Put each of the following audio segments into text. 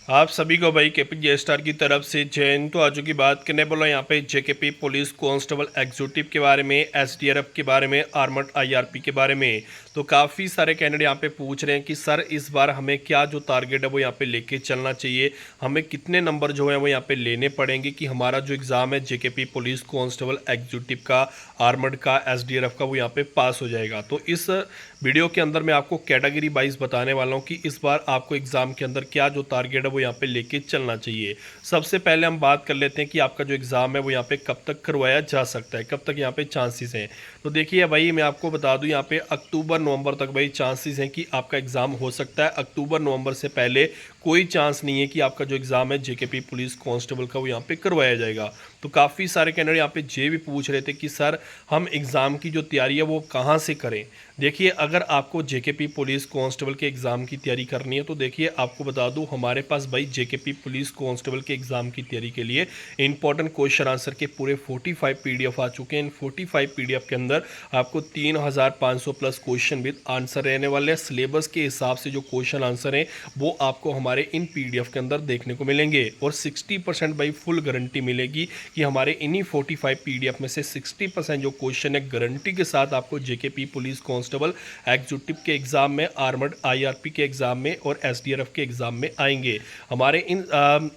आप सभी को भाई केपी स्टार की तरफ से जय हिंद। तो आज की बात करने बोला यहाँ पे जेकेपी पुलिस कांस्टेबल एग्जीक्यूटिव के बारे में, एसडीआरएफ के बारे में, आर्मर्ड आईआरपी के बारे में। तो काफ़ी सारे कैंडिडेट यहाँ पे पूछ रहे हैं कि सर इस बार हमें क्या जो टारगेट है वो यहाँ पे लेके चलना चाहिए, हमें कितने नंबर जो है वो यहाँ पे लेने पड़ेंगे कि हमारा जो एग्ज़ाम है जेकेपी पुलिस कांस्टेबल एग्जीक्यूटिव का, आर्मर्ड का, एसडीआरएफ का वो यहाँ पे पास हो जाएगा। तो इस वीडियो के अंदर मैं आपको कैटेगरी वाइज बताने वाला हूँ कि इस बार आपको एग्ज़ाम के अंदर क्या जो टारगेट है वो यहाँ पे लेके चलना चाहिए। सबसे पहले हम बात कर लेते हैं कि आपका जो एग्ज़ाम है वो यहाँ पे कब तक करवाया जा सकता है, कब तक यहाँ पे चांसेस हैं। तो देखिए भाई, मैं आपको बता दूं यहाँ पे अक्टूबर नवंबर तक भाई चांसेस हैं कि आपका एग्ज़ाम हो सकता है। अक्टूबर नवंबर से पहले कोई चांस नहीं है कि आपका जो एग्ज़ाम है जेकेपी पुलिस कांस्टेबल का वो यहाँ पे करवाया जाएगा। तो काफ़ी सारे कैंडिडेट यहाँ पे ये भी पूछ रहे थे कि सर हम एग्ज़ाम की जो तैयारी है वो कहाँ से करें। देखिए, अगर आपको जेकेपी पुलिस कांस्टेबल के एग्ज़ाम की तैयारी करनी है तो देखिए आपको बता दूं हमारे पास भाई जेकेपी पुलिस कांस्टेबल के एग्ज़ाम की तैयारी के लिए इंपॉर्टेंट क्वेश्चन आंसर के पूरे 45 पीडीएफ आ चुके हैं। इन 45 पीडीएफ के अंदर आपको 3500 प्लस क्वेश्चन विद आंसर रहने वाले हैं। सिलेबस के हिसाब से जो क्वेश्चन आंसर हैं वो आपको हमारे इन पीडीएफ के अंदर देखने को मिलेंगे और 60% भाई फुल गारंटी मिलेगी कि हमारे इन्हीं 45 पीडीएफ में से 60% जो क्वेश्चन है गारंटी के साथ आपको जेकेपी पुलिस कांस्टेबल एग्जीक्यूटिव के एग्जाम में, आर्मर्ड आईआरपी के एग्जाम में और एसडीआरएफ के एग्जाम में आएंगे। हमारे इन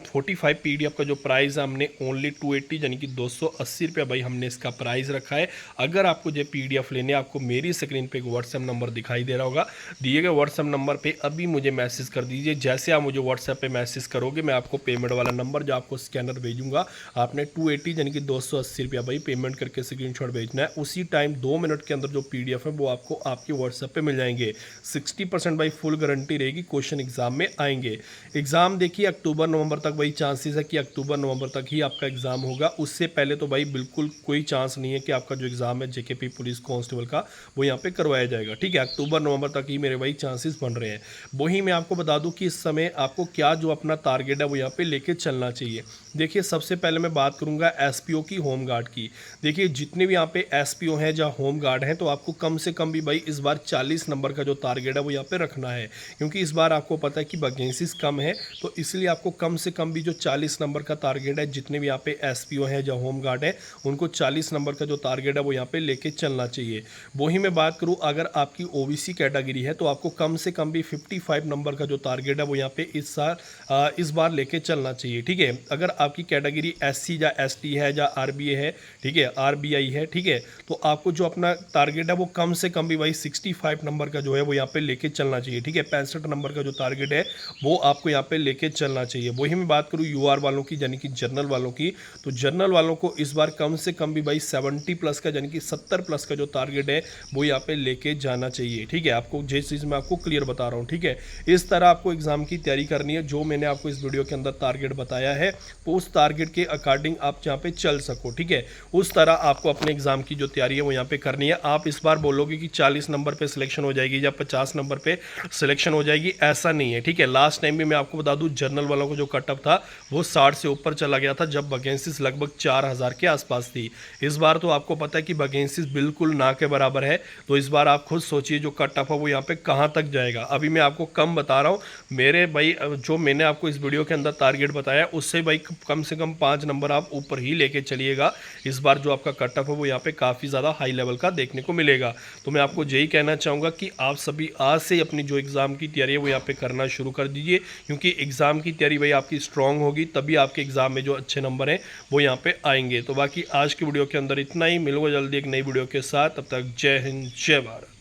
45 पीडीएफ का जो प्राइस है हमने ओनली 280 यानी कि 280 रुपये भाई हमने इसका प्राइस रखा है। अगर आपको जो पीडीएफ लेने, आपको मेरी स्क्रीन पे एक व्हाट्सएप नंबर दिखाई दे रहा होगा, दिए गए व्हाट्सएप नंबर पे अभी मुझे मैसेज कर दीजिए। जैसे आप मुझे व्हाट्सएप पे मैसेज करोगे मैं आपको पेमेंट वाला नंबर जो आपको स्कैनर भेजूंगा, आपने 280 यानी कि 280 रुपया भाई पेमेंट करके स्क्रीनशॉट भेजना है। उसी टाइम 2 मिनट के अंदर जो पीडीएफ है वो आपको आपके व्हाट्सएप पे मिल जाएंगे। 60% भाई फुल गारंटी रहेगी, क्वेश्चन एग्जाम में आएंगे। एग्जाम देखिए अक्टूबर नवंबर तक भाई चांसेस है कि अक्टूबर नवंबर तक ही आपका एग्जाम होगा। उससे पहले तो भाई बिल्कुल कोई चांस नहीं है कि आपका जो एग्जाम है जेकेपी पुलिस कांस्टेबल का वो यहाँ पे करवाया जाएगा। ठीक है, अक्टूबर नवंबर तक ही मेरे भाई चांसेस बन रहे हैं। वही मैं आपको बता दूं कि इस समय आपको क्या जो अपना टारगेट है वो यहाँ पे लेके चलना चाहिए। देखिए, सबसे पहले मैं बात करूंगा एसपीओ की, होम गार्ड की। देखिए, जितने भी यहाँ पे एसपीओ हैं या होम गार्ड हैं तो आपको कम से कम भी भाई इस बार 40 नंबर का जो टारगेट है वो यहाँ पे रखना है, क्योंकि इस बार आपको पता है कि वैकेंसीज कम है। तो इसलिए आपको कम से कम भी जो 40 नंबर का टारगेट है, जितने भी यहाँ पे एसपीओ हैं या होम गार्ड है उनको 40 नंबर का जो टारगेट है वो यहाँ पे लेके चलना चाहिए। वही मैं बात करूँ, अगर आपकी ओबीसी कैटेगरी है तो आपको कम से कम भी 55 नंबर का जो टारगेट है वो यहाँ पे इस बार लेके चलना चाहिए। ठीक है, अगर आपकी कैटेगरी एससी या एसटी है या आरबीए है, ठीक है, आरबीआई है, ठीक है, तो आपको जो अपना टारगेट है वो कम से कम भी भाई 65 नंबर का जो है वो यहाँ पे लेके चलना चाहिए। ठीक है, 65 नंबर का जो टारगेट है वो आपको यहाँ पे लेके चलना चाहिए। वही मैं बात करूँ यूआर वालों की यानी कि जनरल वालों की, तो जनरल वालों को इस बार कम से कम भी भाई 70 प्लस का यानी कि 70 प्लस का जो टारगेट है वो यहाँ पे लेके जाना चाहिए। ठीक है, आपको जिस चीज़ मैं आपको क्लियर बता रहा हूँ। ठीक है, इस तरह आपको एग्जाम की तैयारी करनी है। जो मैंने आपको इस वीडियो के अंदर टारगेट बताया है तो उस टारगेट के अकॉर्डिंग आप यहाँ पे चल सको। ठीक है, उस तरह आपको अपने एग्जाम की जो तैयारी है वो यहाँ पे करनी है। आप इस बार बोलोगे कि 40 नंबर पे सिलेक्शन हो जाएगी या 50 नंबर पे सिलेक्शन हो जाएगी, ऐसा नहीं है। ठीक है, लास्ट टाइम भी मैं आपको बता दूं जनरल वालों को जो कटअप था वो 60 से ऊपर चला गया था जब वैकेंसीज लगभग 4000 के आसपास थी। इस बार तो आपको पता है कि वैकेंसीज बिल्कुल ना के बराबर है। तो इस बार आप खुद सोचिए जो कटअप है वो यहाँ पे कहाँ तक जाएगा। अभी मैं आपको कम बता रहा हूँ मेरे भाई, जो मैंने आपको इस वीडियो के अंदर टारगेट बताया उससे भाई कम से कम 5 नंबर आप ऊपर ही लेके चलिएगा। इस बार जो आपका कटअप है वो यहाँ पे काफ़ी ज़्यादा हाई लेवल का देखने को मिलेगा। तो मैं आपको यही कहना चाहूँगा कि आप सभी आज से अपनी जो एग्ज़ाम की तैयारी है वो यहाँ पे करना शुरू कर दीजिए, क्योंकि एग्ज़ाम की तैयारी भाई आपकी स्ट्रांग होगी तभी आपके एग्ज़ाम में जो अच्छे नंबर हैं वो यहाँ पे आएंगे। तो बाकी आज की वीडियो के अंदर इतना ही, मिलूंगा जल्दी एक नई वीडियो के साथ। तब तक जय हिंद, जय भारत।